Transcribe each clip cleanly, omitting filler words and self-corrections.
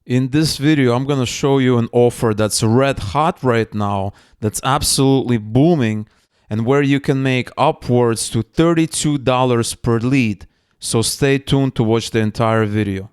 In this video, I'm going to show you an offer that's red hot right now, that's absolutely booming, and where you can make upwards to $32 per lead. So stay tuned to watch the entire video.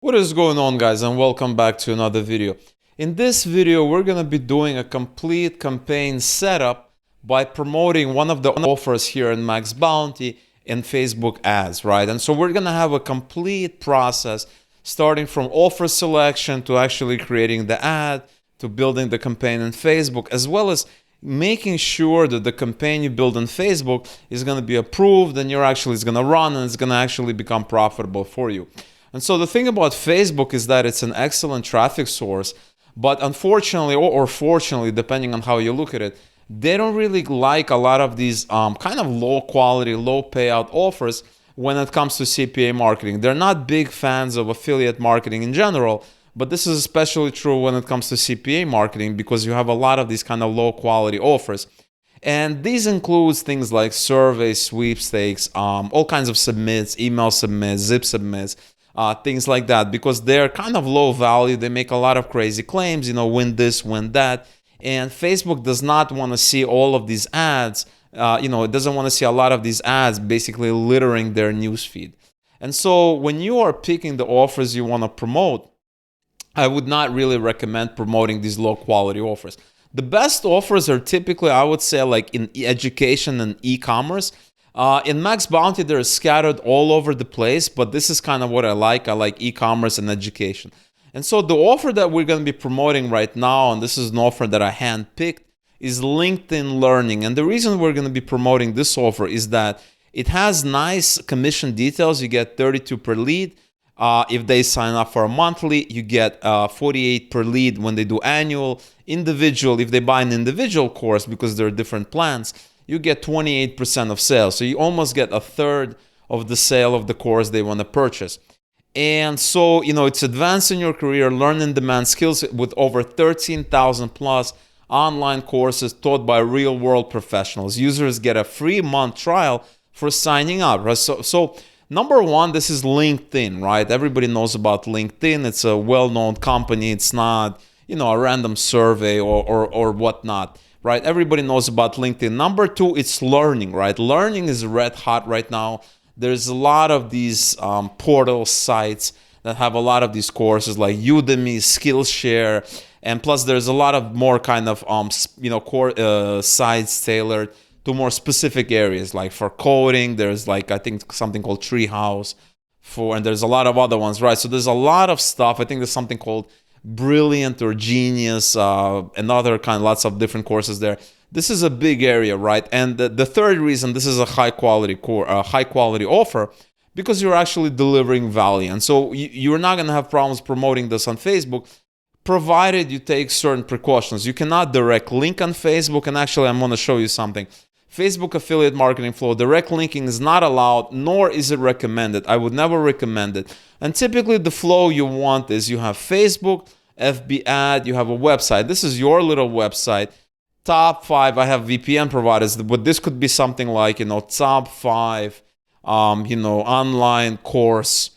What is going on, guys, and welcome back to another video. In this video, we're going to be doing a complete campaign setup by promoting one of the offers here in Max Bounty in Facebook ads, right? And so we're going to have a complete process starting from offer selection to actually creating the ad, to building the campaign in Facebook, as well as making sure that the campaign you build on Facebook is going to be approved and it's going to run and it's going to actually become profitable for you. And so the thing about Facebook is that it's an excellent traffic source, but unfortunately or fortunately, depending on how you look at it, they don't really like a lot of these kind of low quality, low payout offers when it comes to CPA marketing. They're not big fans of affiliate marketing in general, but this is especially true when it comes to CPA marketing because you have a lot of these kind of low quality offers. And these includes things like surveys, sweepstakes, all kinds of submits, email submits, zip submits, things like that, because they're kind of low value. They make a lot of crazy claims, win this, win that. And Facebook does not want to see all of these ads. It doesn't want to see a lot of these ads basically littering their newsfeed. And so when you are picking the offers you want to promote, I would not really recommend promoting these low quality offers. The best offers are typically, I would say, like in education and e-commerce. In Max Bounty, they're scattered all over the place, but this is kind of what I like. I like e-commerce and education. And so the offer that we're going to be promoting right now, and this is an offer that I handpicked, is LinkedIn Learning. And the reason we're going to be promoting this offer is that it has nice commission details. You get 32 per lead. If they sign up for a monthly, you get 48 per lead when they do annual. Individual, if they buy an individual course, because there are different plans, you get 28% of sales. So you almost get a third of the sale of the course they want to purchase. And so, it's advancing your career, learn in demand skills with over 13,000 plus online courses taught by real world professionals. Users get a free month trial for signing up. Right? So number one, this is LinkedIn, right? Everybody knows about LinkedIn. It's a well-known company. It's not, a random survey or whatnot, right? Everybody knows about LinkedIn. Number two, it's learning, right? Learning is red hot right now. There's a lot of these portal sites that have a lot of these courses like Udemy, Skillshare, and plus there's a lot of more kind of sites tailored to more specific areas. Like for coding, there's I think something called Treehouse, and there's a lot of other ones, right? So there's a lot of stuff. I think there's something called Brilliant or Genius, and other lots of different courses there. This is a big area, right? And the third reason this is a high quality offer, because you're actually delivering value. And so you're not going to have problems promoting this on Facebook, provided you take certain precautions. You cannot direct link on Facebook. And actually, I'm going to show you something. Facebook affiliate marketing flow, direct linking is not allowed, nor is it recommended. I would never recommend it. And typically the flow you want is you have Facebook, FB ad, you have a website. This is your little website. Top 5, I have VPN providers, but this could be something like, top 5, online course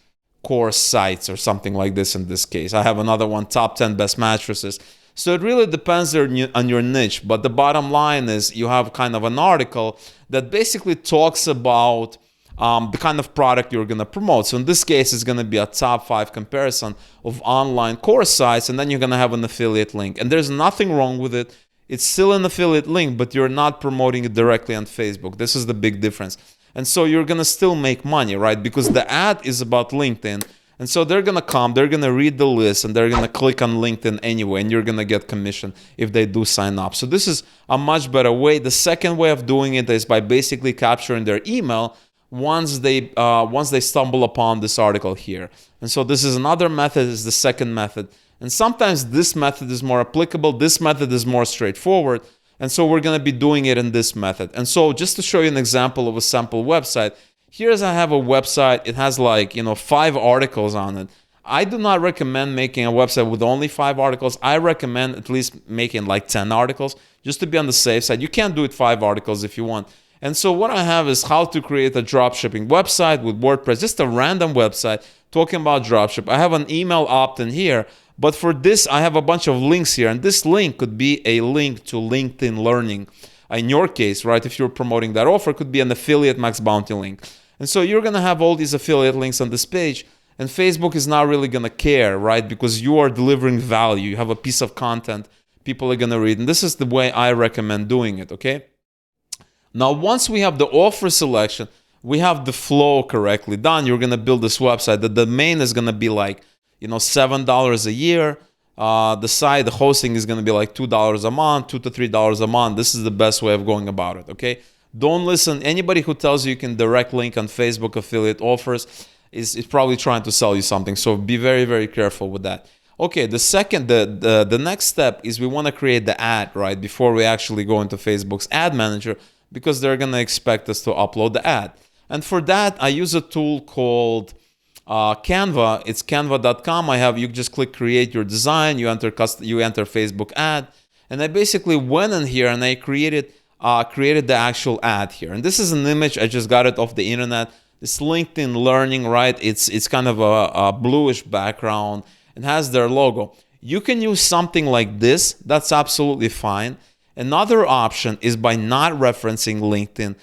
sites or something like this in this case. I have another one, top 10 best mattresses. So it really depends on your niche. But the bottom line is you have kind of an article that basically talks about the kind of product you're going to promote. So in this case, it's going to be a top 5 comparison of online course sites, and then you're going to have an affiliate link. And there's nothing wrong with it. It's still an affiliate link, but you're not promoting it directly on Facebook. This is the big difference. And so you're going to still make money, right? Because the ad is about LinkedIn. And so they're going to come, they're going to read the list, and they're going to click on LinkedIn anyway, and you're going to get commission if they do sign up. So this is a much better way. The second way of doing it is by basically capturing their email once they stumble upon this article here. And so this is another method, is the second method. And sometimes this method is more applicable. This method is more straightforward. And so we're going to be doing it in this method. And so just to show you an example of a sample website, here's I have a website. It has 5 articles on it. I do not recommend making a website with only 5 articles. I recommend at least making 10 articles just to be on the safe side. You can't do it 5 articles if you want. And so what I have is how to create a dropshipping website with WordPress, just a random website talking about dropship. I have an email opt-in here, but for this, I have a bunch of links here, and this link could be a link to LinkedIn Learning. In your case, right, if you're promoting that offer, it could be an affiliate max bounty link. And so you're gonna have all these affiliate links on this page, and Facebook is not really gonna care, right, because you are delivering value. You have a piece of content people are gonna read, and this is the way I recommend doing it, okay? Now, once we have the offer selection, we have the flow correctly done. You're gonna build this website. The domain is gonna be like, $7 a year. The site, the hosting is gonna be like $2 a month, $2 to $3 a month. This is the best way of going about it, okay? Don't listen. Anybody who tells you can direct link on Facebook affiliate offers is probably trying to sell you something. So be very, very careful with that. Okay, the next step is we want to create the ad, right, before we actually go into Facebook's ad manager, because they're going to expect us to upload the ad. And for that, I use a tool called Canva. It's canva.com. You just click create your design, you enter Facebook ad, and I basically went in here and I created the actual ad here. And this is an image. I just got it off the internet. It's LinkedIn Learning, right? It's kind of a bluish background and has their logo. You can use something like this. That's absolutely fine. Another option is by not referencing LinkedIn.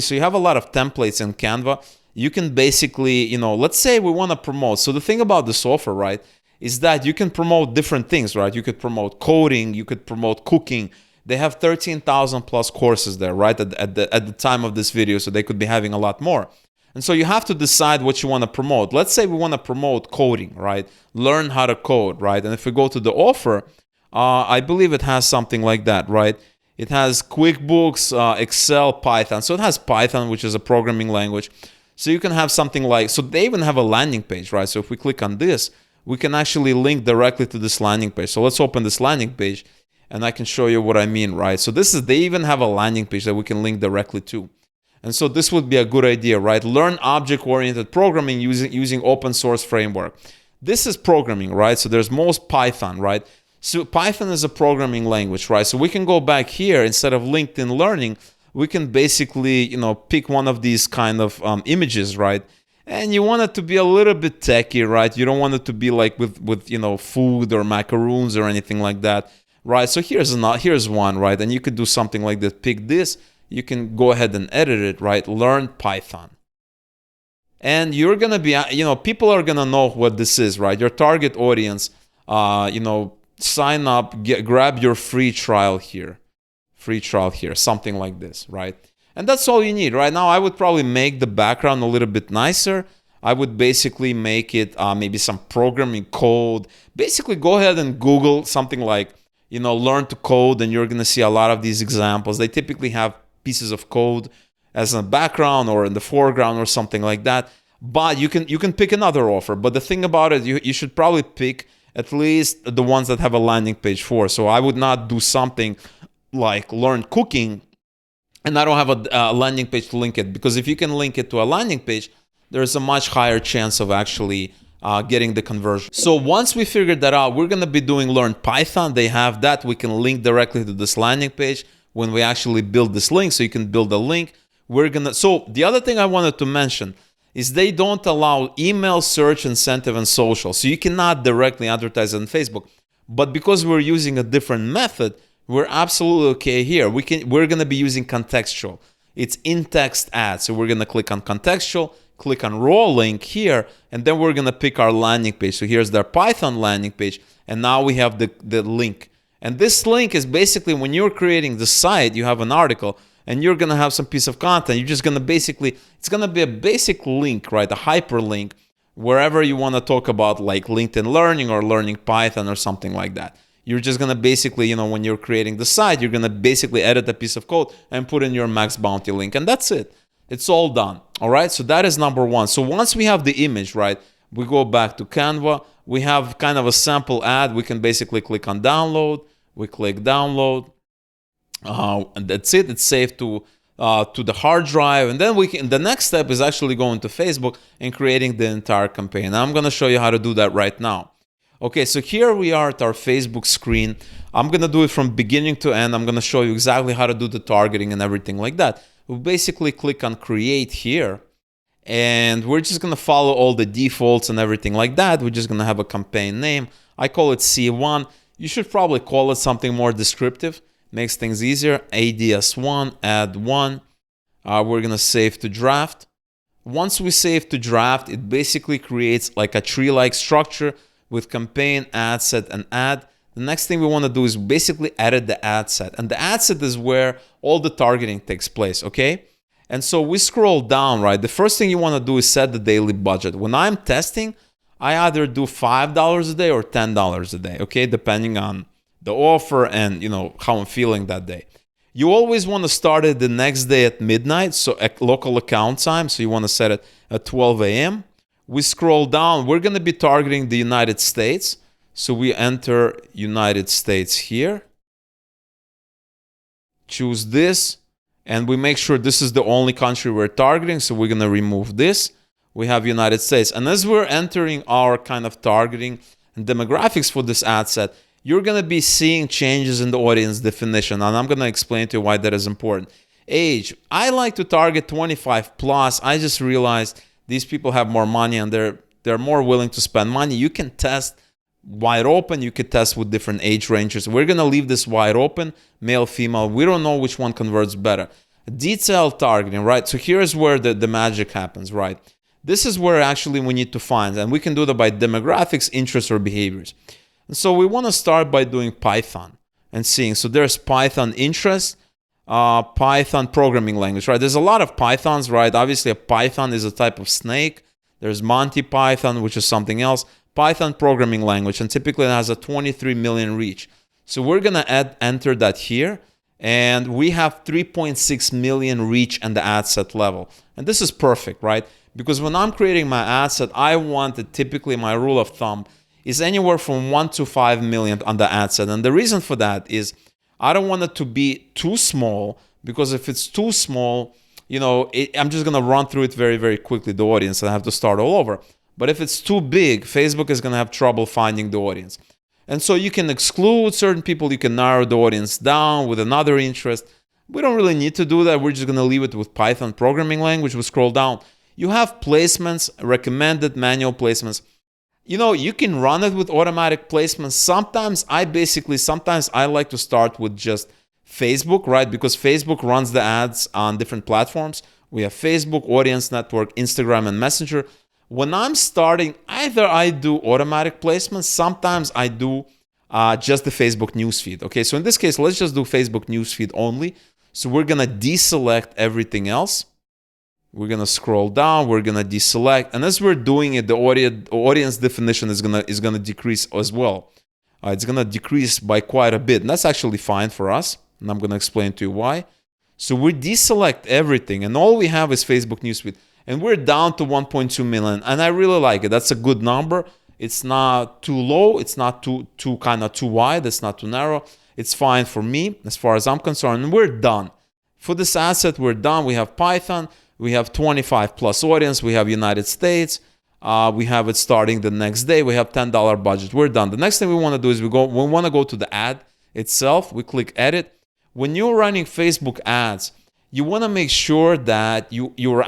So you have a lot of templates in Canva. You can basically, let's say we want to promote. So the thing about this offer, right, is that you can promote different things, right? You could promote coding, you could promote cooking. They have 13,000 plus courses there, right, at the time of this video, so they could be having a lot more. And so you have to decide what you want to promote. Let's say we want to promote coding, right? Learn how to code, right? And if we go to the offer, I believe it has something like that, right? It has QuickBooks, Excel, Python. So it has Python, which is a programming language. So you can have something like, so they even have a landing page, right? So if we click on this, we can actually link directly to this landing page. So let's open this landing page and I can show you what I mean, right? So they even have a landing page that we can link directly to. And so this would be a good idea, right? Learn object-oriented programming using open source framework. This is programming, right? So there's most Python, right? So Python is a programming language, right? So we can go back here, instead of LinkedIn Learning, we can basically, pick one of these kind of images, right? And you want it to be a little bit techy, right? You don't want it to be like with food or macaroons or anything like that, right? So here's one, right? And you could do something like this. Pick this. You can go ahead and edit it, right? Learn Python. And you're going to be, people are going to know what this is, right? Your target audience, sign up, grab your free trial here, something like this, right? And that's all you need, right? Now, I would probably make the background a little bit nicer. I would basically make it maybe some programming code. Basically, go ahead and Google something like, learn to code, and you're going to see a lot of these examples. They typically have pieces of code as a background or in the foreground or something like that. But you can pick another offer. But the thing about it, you should probably pick at least the ones that have a landing page for. So I would not do something like learn cooking and I don't have a landing page to link it, because if you can link it to a landing page, there's a much higher chance of actually getting the conversion. So once we figured that out, we're going to be doing Learn Python. They have that. We can link directly to this landing page when we actually build this link. So you can build a link. So the other thing I wanted to mention is they don't allow email, search, incentive, and social. So you cannot directly advertise on Facebook. But because we're using a different method, we're absolutely okay here. We're going to be using contextual. It's in-text ads. So we're going to click on contextual, click on raw link here, and then we're going to pick our landing page. So here's their Python landing page, and now we have the link. And this link is basically when you're creating the site, you have an article, and you're going to have some piece of content. You're just going to it's going to be a basic link, right? A hyperlink, wherever you want to talk about like LinkedIn Learning or learning Python or something like that. You're just going to basically, when you're creating the site, you're going to basically edit a piece of code and put in your max bounty link. And that's it. It's all done. All right. So that is number one. So once we have the image, right, we go back to Canva. We have kind of a sample ad. We can basically click on download. We click download. And that's it. It's saved to the hard drive. And then the next step is actually going to Facebook and creating the entire campaign. Now I'm going to show you how to do that right now. Okay, so here we are at our Facebook screen. I'm going to do it from beginning to end. I'm going to show you exactly how to do the targeting and everything like that. We basically click on create here. And we're just going to follow all the defaults and everything like that. We're just going to have a campaign name. I call it C1. You should probably call it something more descriptive. Makes things easier. ADS1, add 1. We're going to save to draft. Once we save to draft, it basically creates like a tree-like structure with campaign, ad set, and ad. The next thing we want to do is basically edit the ad set. And the ad set is where all the targeting takes place, okay? And so we scroll down, right? The first thing you want to do is set the daily budget. When I'm testing, I either do $5 a day or $10 a day, okay? Depending on the offer and, how I'm feeling that day. You always want to start it the next day at midnight, so at local account time. So you want to set it at 12 a.m. We scroll down. We're going to be targeting the United States. So we enter United States here. Choose this. And we make sure this is the only country we're targeting. So we're going to remove this. We have United States. And as we're entering our kind of targeting and demographics for this ad set, you're going to be seeing changes in the audience definition. And I'm going to explain to you why that is important. Age. I like to target 25 plus. I just realized these people have more money and they're more willing to spend money. You can test wide open. You could test with different age ranges. We're going to leave this wide open, male, female. We don't know which one converts better. Detailed targeting, right? So here's where the magic happens, right? This is where actually we need to find, and we can do that by demographics, interests, or behaviors. And so we want to start by doing Python and seeing. So there's Python interest, Python programming language, right? There's a lot of Pythons, right? Obviously, a Python is a type of snake. There's Monty Python, which is something else. Python programming language, and typically it has a 23 million reach. So we're going to enter that here, and we have 3.6 million reach and the ad set level. And this is perfect, right? Because when I'm creating my ad set, I want it, typically my rule of thumb is anywhere from 1 to 5 million on the ad set. And the reason for that is I don't want it to be too small, because if it's too small, I'm just going to run through it very, very quickly, the audience, and I have to start all over. But if it's too big, Facebook is going to have trouble finding the audience. And so you can exclude certain people. You can narrow the audience down with another interest. We don't really need to do that. We're just going to leave it with Python programming language. We scroll down. You have placements, recommended manual placements. You can run it with automatic placements. Sometimes I like to start with just Facebook, right? Because Facebook runs the ads on different platforms. We have Facebook, Audience Network, Instagram, and Messenger. When I'm starting, either I do automatic placements, sometimes I do just the Facebook newsfeed. Okay, so in this case, let's just do Facebook newsfeed only. So we're going to deselect everything else. We're going to scroll down. We're going to deselect. And as we're doing it, the audience definition is going to decrease as well. It's going to decrease by quite a bit. And that's actually fine for us. And I'm going to explain to you why. So we deselect everything. And all we have is Facebook newsfeed. And we're down to 1.2 million. And I really like it. That's a good number. It's not too low. It's not too wide. It's not too narrow. It's fine for me as far as I'm concerned. And we're done. For this asset, we're done. We have Python. We have 25 plus audience. We have United States. We have it starting the next day. We have $10 budget. We're done. The next thing we want to do is we want to go to the ad itself. We click edit. When you're running Facebook ads, you want to make sure that you're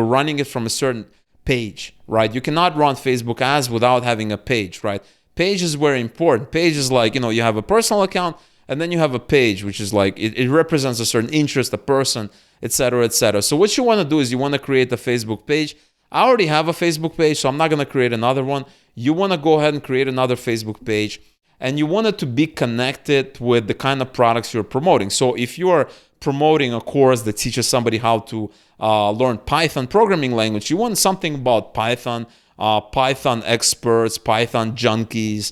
running it from a certain page, right? You cannot run Facebook ads without having a page, right? Page is very important. Page is like, you have a personal account and then you have a page, which is like, it represents a certain interest, a person, etc., etc. So what you want to do is you want to create a Facebook page. I already have a Facebook page, so I'm not going to create another one. You want to go ahead and create another Facebook page, and you want it to be connected with the kind of products you're promoting. So if you're promoting a course that teaches somebody how to learn Python programming language, you want something about Python, Python experts, Python junkies,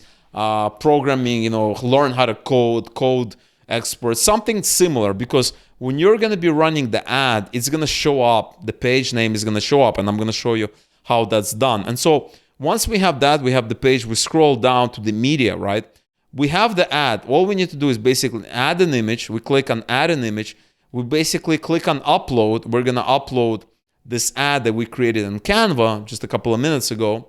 programming, learn how to code experts, something similar, because when you're going to be running the ad, it's going to show up, the page name is going to show up, and I'm going to show you how that's done. And so once we have that, we have the page, we scroll down to the media, right? We have the ad. All we need to do is basically add an image. We click on add an image. We basically click on upload. We're going to upload this ad that we created in Canva just a couple of minutes ago.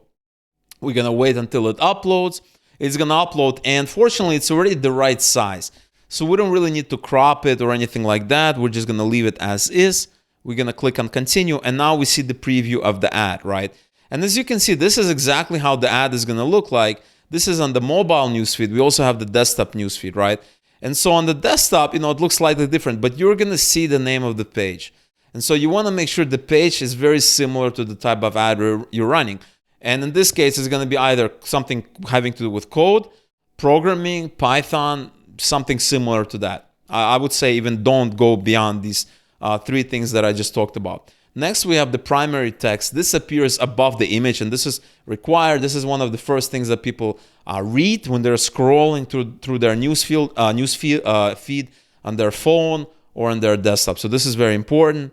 We're going to wait until it uploads. It's going to upload, and fortunately, it's already the right size. So we don't really need to crop it or anything like that. We're just going to leave it as is. We're going to click on continue, and now we see the preview of the ad, right? And as you can see, this is exactly how the ad is going to look like. This is on the mobile newsfeed. We also have the desktop newsfeed, right? And so on the desktop, it looks slightly different, but you're going to see the name of the page. And so you want to make sure the page is very similar to the type of ad you're running. And in this case, it's going to be either something having to do with code, programming, Python, something similar to that. I would say even don't go beyond these 3 things that I just talked about. Next, we have the primary text. This appears above the image, and this is required. This is one of the first things that people read when they're scrolling through their feed on their phone or on their desktop. So this is very important.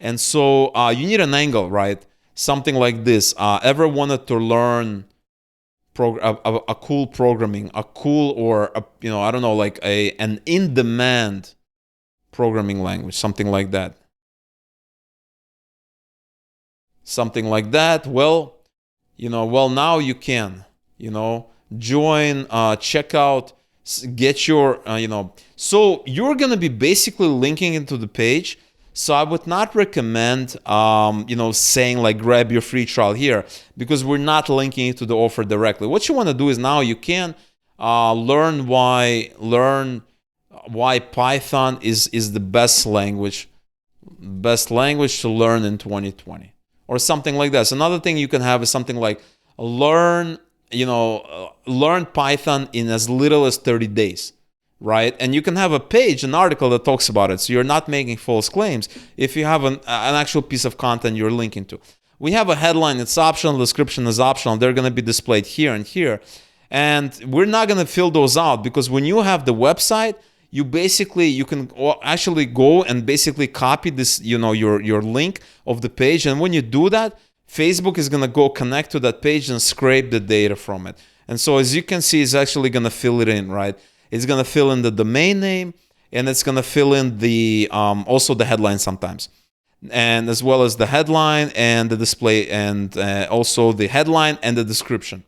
And so you need an angle, right? Something like this. Ever wanted to learn a cool programming, a cool or I don't know, like an in-demand programming language, something like that. Something like that. Well, now you can, join, check out, get your, So you're going to be basically linking into the page. So I would not recommend, saying like grab your free trial here, because we're not linking it to the offer directly. What you want to do is now you can learn why Python is the best language to learn in 2020, or something like that. So another thing you can have is something like learn Python in as little as 30 days. Right? And you can have a page, an article that talks about it. So you're not making false claims if you have an actual piece of content you're linking to. We have a headline, it's optional, description is optional. They're going to be displayed here and here. And we're not going to fill those out, because when you have the website, you can actually go and basically copy this, your link of the page. And when you do that, Facebook is going to go connect to that page and scrape the data from it. And so as you can see, it's actually going to fill it in, right? It's going to fill in the domain name, and it's going to fill in the also the headline sometimes, and as well as the headline and the display, and also the headline and the description.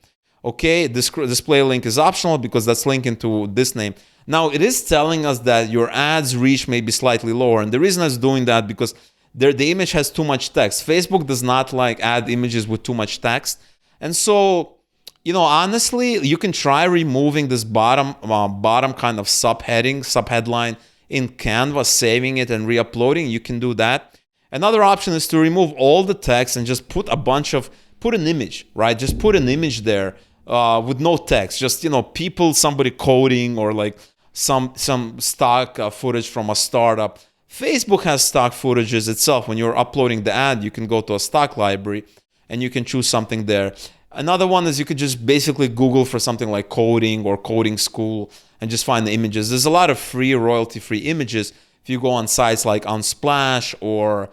Okay, display link is optional because that's linking to this name. Now it is telling us that your ads reach may be slightly lower, and the reason it's doing that because the image has too much text. Facebook does not like ad images with too much text, and so. Honestly, you can try removing this bottom kind of subheadline in Canva, saving it and re-uploading. You can do that. Another option is to remove all the text and just put an image, right? Just put an image there with no text. Just, somebody coding, or like some stock footage from a startup. Facebook has stock footages itself. When you're uploading the ad, you can go to a stock library and you can choose something there. Another one is you could just basically Google for something like coding or coding school and just find the images. There's a lot of free, royalty-free images. If you go on sites like Unsplash or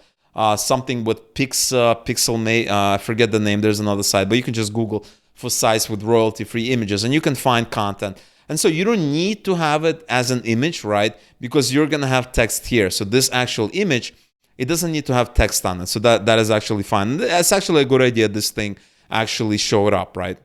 something with Pixelmate, I forget the name, there's another site, but you can just Google for sites with royalty-free images and you can find content. And so you don't need to have it as an image, right? Because you're going to have text here. So this actual image, it doesn't need to have text on it. So that is actually fine. That's actually a good idea, this thing actually showed up, right?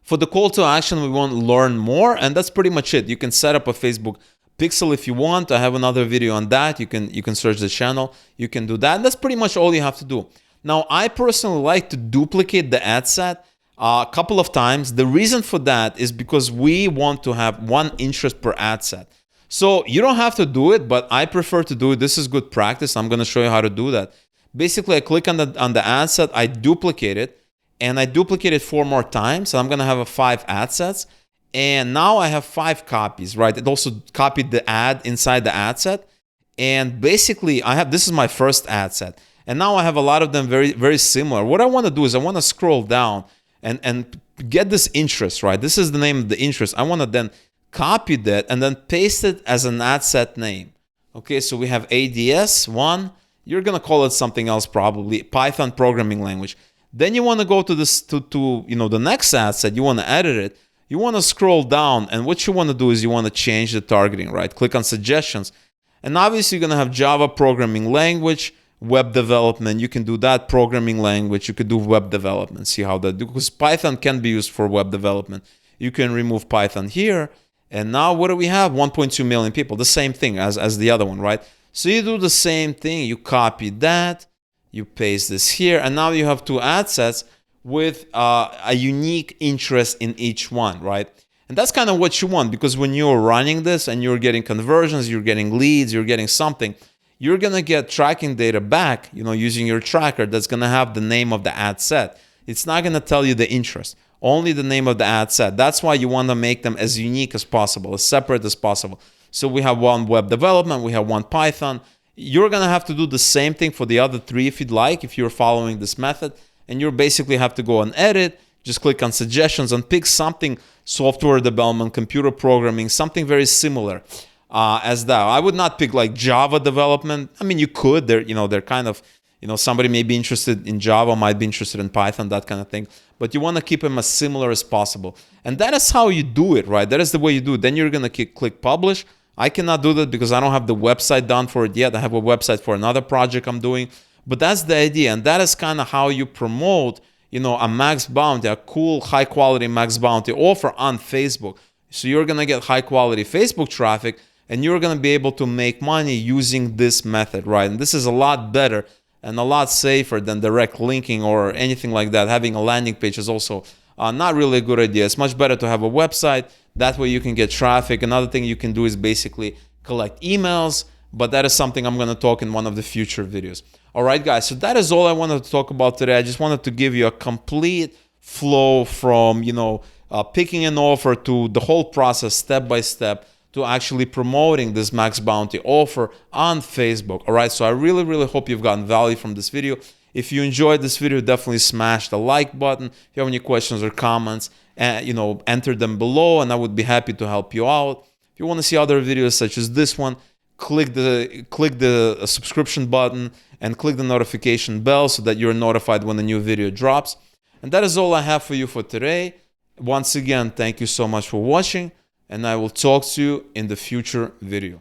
For the call to action, we want to learn more, and that's pretty much it. You can set up a Facebook pixel if you want. I have another video on that. You can search the channel. You can do that. And that's pretty much all you have to do. Now, I personally like to duplicate the ad set a couple of times. The reason for that is because we want to have one interest per ad set. So you don't have to do it, but I prefer to do it. This is good practice. I'm going to show you how to do that. Basically, I click on the ad set, I duplicate it, and I duplicate it 4 more times. So I'm going to have 5 ad sets. And now I have 5 copies, right? It also copied the ad inside the ad set. And basically, this is my first ad set. And now I have a lot of them very, very similar. What I want to do is I want to scroll down and get this interest, right? This is the name of the interest. I want to then copy that and then paste it as an ad set name. Okay, so we have ADS1. You're going to call it something else, probably Python programming language. Then you want to go to this to the next ad set. You want to edit it. You want to scroll down, and what you want to do is you want to change the targeting, right? Click on suggestions. And obviously you're going to have Java programming language, web development. You can do that programming language. You could do web development. See how that, because Python can be used for web development. You can remove Python here. And now what do we have? 1.2 million people. The same thing as the other one, right? So you do the same thing. You copy that, you paste this here, and now you have two ad sets with a unique interest in each one, right? And that's kind of what you want, because when you're running this and you're getting conversions, you're getting leads, you're getting something, you're going to get tracking data back, using your tracker that's going to have the name of the ad set. It's not going to tell you the interest, only the name of the ad set. That's why you want to make them as unique as possible, as separate as possible. So we have one web development, we have one Python. You're going to have to do the same thing for the other three if you'd like, if you're following this method. And you basically have to go and edit, just click on suggestions and pick something, software development, computer programming, something very similar as that. I would not pick like Java development. I mean, you could. They're kind of, somebody may be interested in Java, might be interested in Python, that kind of thing. But you want to keep them as similar as possible. And that is how you do it, right? That is the way you do it. Then you're going to click publish. I cannot do that because I don't have the website done for it yet. I have a website for another project I'm doing. But that's the idea. And that is kind of how you promote, a max bounty, a cool, high quality max bounty offer on Facebook. So you're going to get high quality Facebook traffic and you're going to be able to make money using this method, right? And this is a lot better and a lot safer than direct linking or anything like that. Having a landing page is also not really a good idea. It's much better to have a website. That way you can get traffic. Another thing you can do is basically collect emails, but that is something I'm going to talk in one of the future videos. All right, guys, so that is all I wanted to talk about today. I just wanted to give you a complete flow from, picking an offer to the whole process step by step to actually promoting this max bounty offer on Facebook. All right, so I really, really hope you've gotten value from this video. If you enjoyed this video, definitely smash the like button. If you have any questions or comments, enter them below and I would be happy to help you out. If you want to see other videos such as this one, click the subscription button and click the notification bell so that you're notified when a new video drops. And that is all I have for you for today. Once again, thank you so much for watching, and I will talk to you in the future video.